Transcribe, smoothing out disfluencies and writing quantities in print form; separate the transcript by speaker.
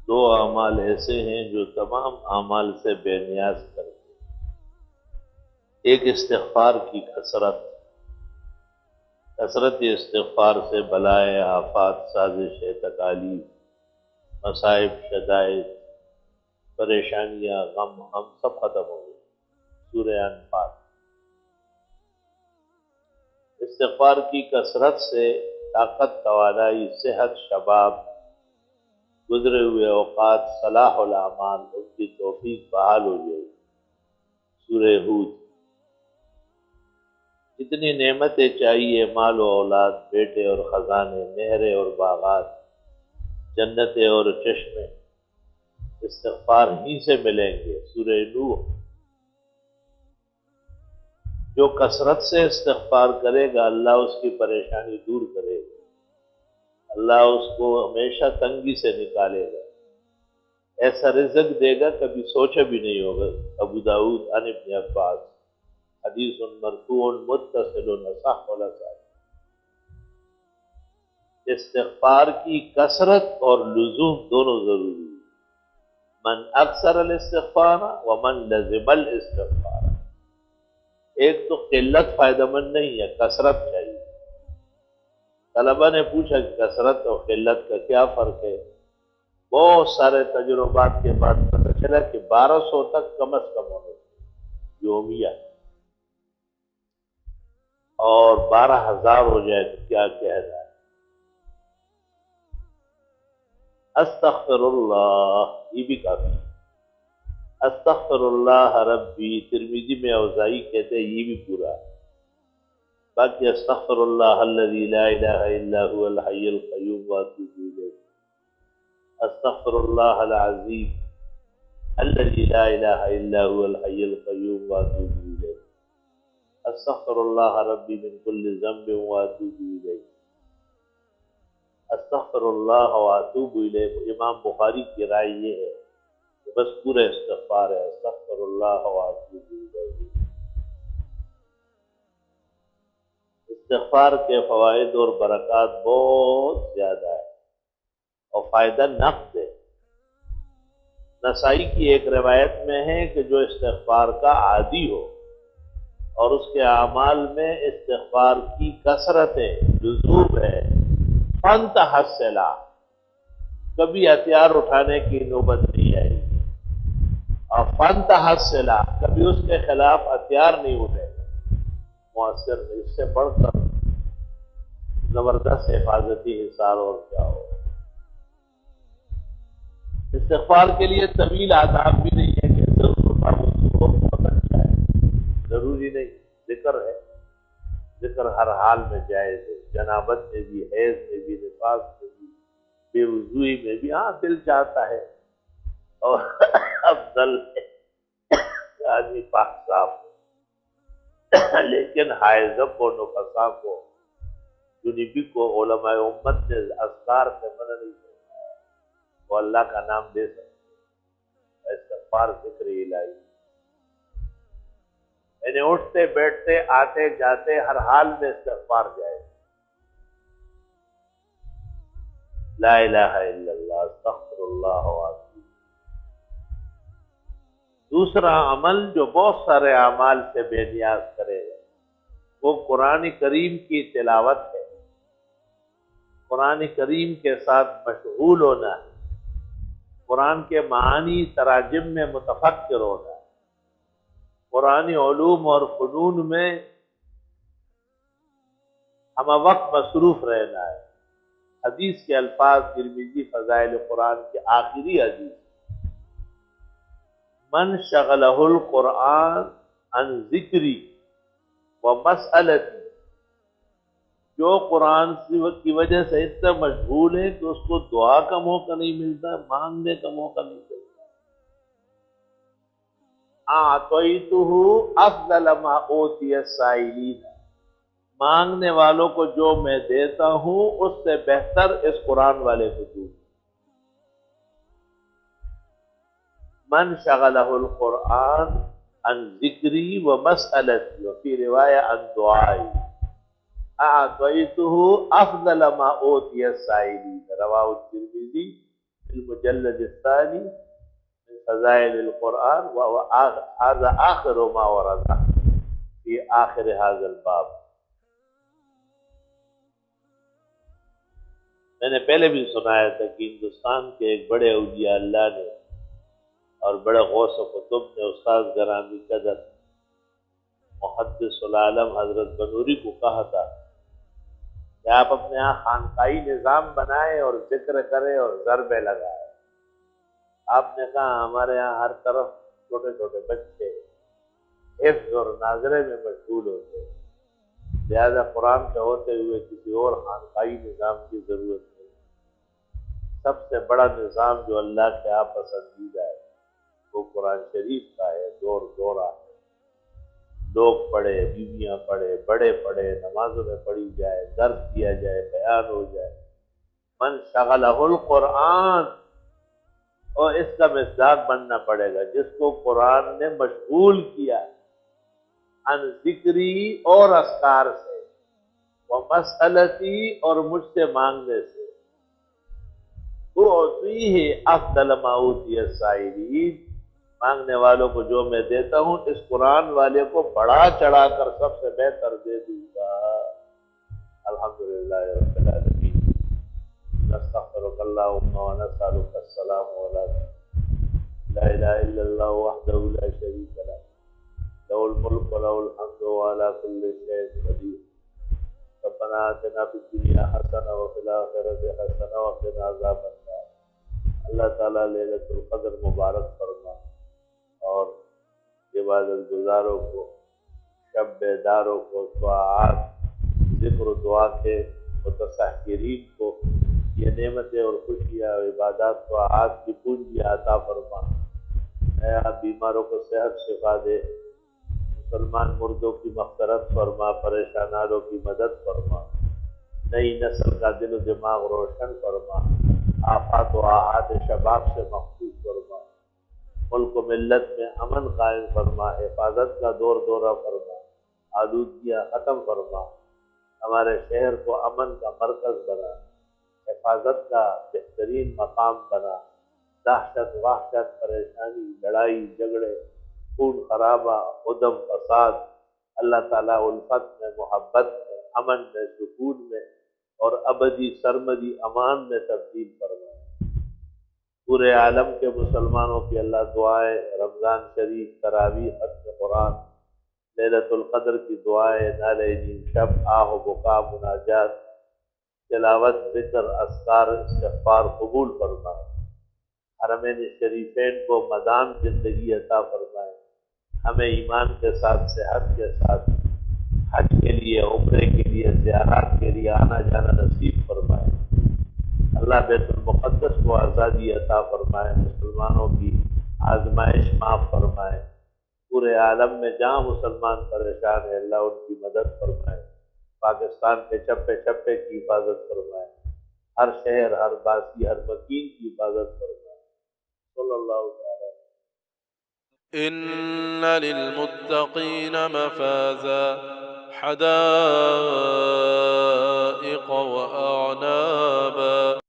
Speaker 1: دو اعمال ایسے ہیں جو تمام اعمال سے بے نیاز کرتے ہیں۔ ایک استغفار کی کثرت استغفار سے بلائے آفات سازش تکالیف مصائب شدائد پریشانیاں غم ہم سب ختم ہو گئے۔ سورہ انفال۔ استغفار کی کثرت سے طاقت توانائی صحت شباب گزرے ہوئے اوقات صلاح الاعمال ان کی توفیق بحال ہو جائے۔ سورہ ہود۔ جتنی نعمتیں چاہیے مال و اولاد بیٹے اور خزانے نہریں اور باغات جنتیں اور چشمے استغفار ہی سے ملیں گے۔ سورہ نوح۔ جو کثرت سے استغفار کرے گا اللہ اس کی پریشانی دور کرے گا، اللہ اس کو ہمیشہ تنگی سے نکالے گا، ایسا رزق دے گا کبھی سوچا بھی نہیں ہوگا۔ ابو داؤد عن ابن عباس حدیث مرفوع متصل صح ولا صحیح۔ استغفار کی کثرت اور لزوم دونوں ضروری ہے۔ من اکثر الاستغفار ومن لزم الاستغفار۔ ایک تو قلت فائدہ مند نہیں ہے، کثرت چاہیے۔ طلبہ نے پوچھا کہ کثرت اور قلت کا کیا فرق ہے؟ بہت سارے تجربات کے بعد پتہ چلا کہ 1200 تک کم از کم ہونے چاہیے یومیہ، اور 12,000 ہو جائے تو کیا کہنا ہے۔ استغفر اللہ یہ بھی کافی ہے۔ استغفر اللہ ربی ترمذی میں اوزاعی کہتے ہیں یہ بھی پورا ہے۔ باقی استغفر اللہ الذی لا الہ الا هو الحی القیوم واتوب الیہ۔ استغفر اللہ العظیم الذی لا الہ الا هو الحی القیوم واتوب الیہ۔ استغفر اللہ ربی من کل ذنب واتوب الیہ۔ استغفر اللہ واتوب الیہ۔ امام بخاری کی رائے یہ ہے کہ بس پورا استغفار ہے، استغفر اللہ واتوب الیہ۔ استغفار کے فوائد اور برکات بہت زیادہ ہے اور فائدہ نقد ہے۔ نسائی کی ایک روایت میں ہے کہ جو استغفار کا عادی ہو اور اس کے اعمال میں استغفار کی کثرت ہے، لزوم ہے، فانتحسلا کبھی ہتھیار اٹھانے کی نوبت نہیں آئی گی، اور فانتحسلا کبھی اس کے خلاف ہتھیار نہیں اٹھے گا مؤثر نہیں۔ اس سے بڑھ کر زبردست حفاظتی حصار اور کیا ہو۔ استغفار کے لیے طویل آداب بھی نہیں ہے کہ ضرور وضو ہو بہت اچھا ہے، ضروری نہیں، ذکر ہے، ذکر ہر حال میں جائز ہے، جنابت میں بھی، حیض میں بھی، نفاس میں بھی، بے وضوئی میں بھی۔ ہاں دل چاہتا ہے اور افضل ہے کہ آدمی پاک صاف ہو، لیکن حائض کو نفسا کو جنوبی کو علماء امت نے اذکار سے منع نہیں کرتا، وہ اللہ کا نام دے سکتے، استغفار ذکر الہی، یعنی اٹھتے بیٹھتے آتے جاتے ہر حال میں استغفار جائے۔ لا الہ الا اللہ استغفر اللہ واتوب۔ دوسرا عمل جو بہت سارے اعمال سے بے نیاز کرے گا وہ قرآن کریم کی تلاوت ہے، قرآن کریم کے ساتھ مشغول ہونا ہے، قرآن کے معانی تراجم میں متفکر ہونا ہے، قرآن علوم اور فنون میں ہم وقت مصروف رہنا ہے۔ حدیث کے الفاظ ترمذی فضائل قرآن کے آخری حدیث، من شغلہ القرآن عن ذکری و مسئلتی، جو قرآن کی وجہ سے اتنا مشغول ہے کہ اس کو دعا کا موقع نہیں ملتا، مانگنے کا موقع نہیں ملتا۔ اعطیتہ افضل ما اوتی السائلین، مانگنے والوں کو جو میں دیتا ہوں اس سے بہتر اس قرآن والے کو دوں۔ من شغلہ القرآن عن ذکری و مسئلتی وفی روایہ عن دعائی اعطیتہ افضل ما اوتی السائلین، رواہ الترمذی فی المجلد المجلد الثاني من فضائل القرآن وهذا آخر ما ورد في آخر هذا الباب. میں نے پہلے بھی سنایا تھا کہ ہندوستان کے ایک بڑے اولیاء اللہ نے اور بڑے غوث و قطب نے استاد گرامی قدر محدث العالم حضرت بنوری کو کہا تھا کہ آپ اپنے یہاں خانقاہی نظام بنائیں اور ذکر کریں اور ضربے لگائیں. آپ نے کہا ہمارے یہاں ہر طرف چھوٹے چھوٹے بچے حفظ اور ناظرے میں مشغول ہوتے ہیں، لہذا قرآن کے ہوتے ہوئے کسی اور خانقاہی نظام کی ضرورت نہیں. سب سے بڑا نظام جو اللہ کے آپ پسندیدہ ہے وہ قرآن شریف کا ہے. دور دورہ ہے، لوگ پڑھے، بیویاں پڑھے، بڑے پڑھے، نمازوں میں پڑھی جائے، درس دیا جائے، بیان ہو جائے. من شغلہ القرآن، اور اس کا مصداق بننا پڑے گا جس کو قرآن نے مشغول کیا عن ذکری اور اذکار سے، ومسألتی اور مجھ سے مانگنے سے، اعطیہ افضل ما اوتی السائلین، مانگنے والوں کو جو میں دیتا ہوں اس قرآن والے کو بڑا چڑھا کر سب سے بہتر دے دوں گا. الحمدللہ رب العالمین. نستغفرک اللہم ونسألک السلام علیکم. لا الہ الا اللہ وحدہ لا شریک لہ، لہ الملک و لہ الحمد وعلی کل شیء قدیر. ربنا آتنا فی الدنیا حسنہ وفی الآخرۃ حسنہ وقنا عذاب النار. اللہ تعالیٰ لیلۃ القدر مبارک فرما اور عبادت گزاروں کو، شب بیداروں کو، دعات ذکر و دعا کے متسحرین کو یہ نعمتیں اور خوشیاں اور عبادات دعات کی پونجی عطا فرما. نیا بیماروں کو صحت شفا دے، مسلمان مردوں کی مغفرت فرما، پریشانوں کی مدد فرما، نئی نسل کا دل و دماغ روشن فرما، آفات و آحات شباب سے محفوظ فرما، ملک و ملت میں امن قائم فرما، حفاظت کا دور دورہ فرما، آلودگیاں ختم فرما، ہمارے شہر کو امن کا مرکز بنا، حفاظت کا بہترین مقام بنا. دہشت وحشت پریشانی لڑائی جھگڑے خون خرابہ عدم فساد اللہ تعالیٰ الفت میں محبت میں امن میں سکون میں اور ابدی سرمدی امان میں تبدیل فرمائے. پورے عالم کے مسلمانوں کی اللہ دعائیں، رمضان شریف، تراویح، ختم قرآن، لیلۃ القدر کی دعائیں، نالے نیم شب، آہ و بکا، مناجات، تلاوت، ذکر، اذکار، استغفار قبول فرمائے. حرمین شریفین کو مدام زندگی عطا فرمائے. ہمیں ایمان کے ساتھ صحت کے ساتھ حج کے لیے، عمرے کے لیے، زیارات کے لیے آنا جانا نصیب فرمائے. اللہ بیت المقدس کو آزادی عطا فرمائے، مسلمانوں کی آزمائش معاف فرمائے. پورے عالم میں جہاں مسلمان پریشان ہے اللہ ان کی مدد فرمائے. پاکستان کے چپے چپے کی حفاظت فرمائے، ہر شہر، ہر باسی، ہر مکین کی حفاظت فرمائے. صلی اللہ تعالی.
Speaker 2: ان للمتقین مفازا حدائق واعنابا